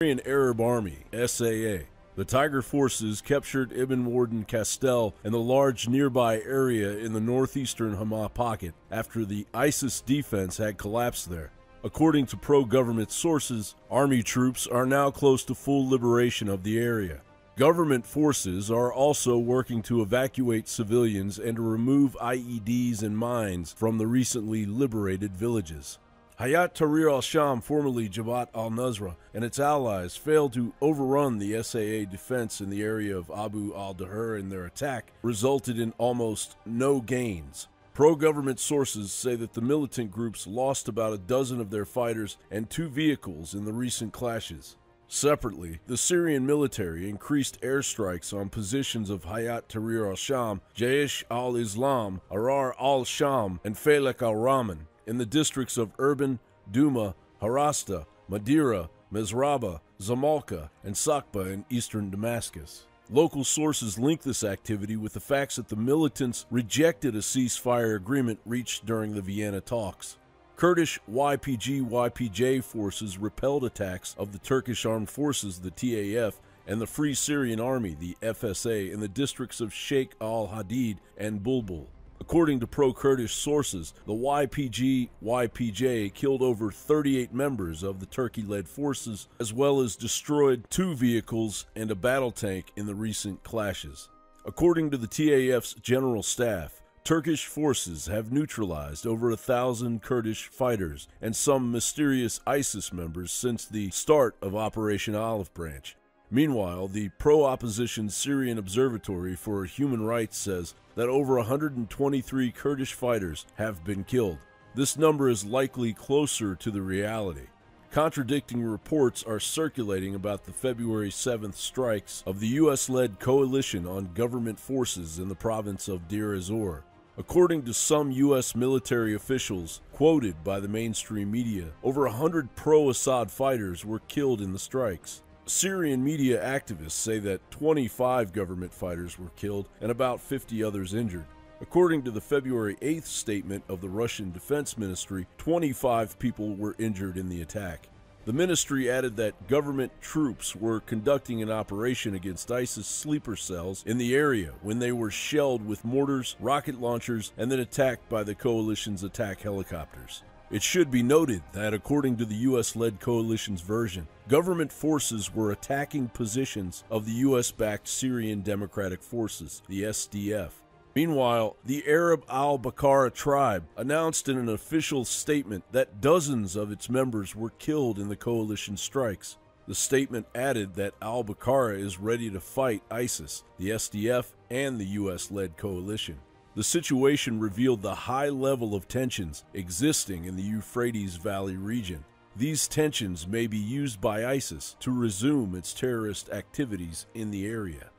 Syrian Arab Army, SAA. The Tiger forces captured Ibn Warden Castel and the large nearby area in the northeastern Hama pocket after the ISIS defense had collapsed there. According to pro-government sources, army troops are now close to full liberation of the area. Government forces are also working to evacuate civilians and to remove IEDs and mines from the recently liberated villages. Hayat Tahrir al-Sham, formerly Jabhat al-Nusra, and its allies failed to overrun the SAA defense in the area of Abu al-Dahr, and their attack resulted in almost no gains. Pro-government sources say that the militant groups lost about a dozen of their fighters and 2 vehicles in the recent clashes. Separately, the Syrian military increased airstrikes on positions of Hayat Tahrir al-Sham, Jaish al-Islam, Arar al-Sham, and Falak al-Rahman in the districts of Urban, Duma, Harasta, Madira, Mezraba, Zamalka, and Sakba in eastern Damascus. Local sources link this activity with the facts that the militants rejected a ceasefire agreement reached during the Vienna talks. Kurdish YPG-YPJ forces repelled attacks of the Turkish Armed Forces, the TAF, and the Free Syrian Army, the FSA, in the districts of Sheikh al-Hadid and Bulbul. According to pro-Kurdish sources, the YPG-YPJ killed over 38 members of the Turkey-led forces, as well as destroyed 2 vehicles and a battle tank in the recent clashes. According to the TAF's general staff, Turkish forces have neutralized over 1,000 Kurdish fighters and some mysterious ISIS members since the start of Operation Olive Branch. Meanwhile, the pro-opposition Syrian Observatory for Human Rights says that over 123 Kurdish fighters have been killed. This number is likely closer to the reality. Contradicting reports are circulating about the February 7th strikes of the U.S.-led coalition on government forces in the province of Deir ez-Zor. According to some U.S. military officials quoted by the mainstream media, over 100 pro-Assad fighters were killed in the strikes. Syrian media activists say that 25 government fighters were killed and about 50 others injured. According to the February 8th statement of the Russian Defense Ministry, 25 people were injured in the attack. The ministry added that government troops were conducting an operation against ISIS sleeper cells in the area when they were shelled with mortars, rocket launchers, and then attacked by the coalition's attack helicopters. It should be noted that, according to the U.S.-led coalition's version, government forces were attacking positions of the U.S.-backed Syrian Democratic Forces, the SDF. Meanwhile, the Arab al-Bakara tribe announced in an official statement that dozens of its members were killed in the coalition strikes. The statement added that al-Bakara is ready to fight ISIS, the SDF, and the U.S.-led coalition. The situation revealed the high level of tensions existing in the Euphrates Valley region. These tensions may be used by ISIS to resume its terrorist activities in the area.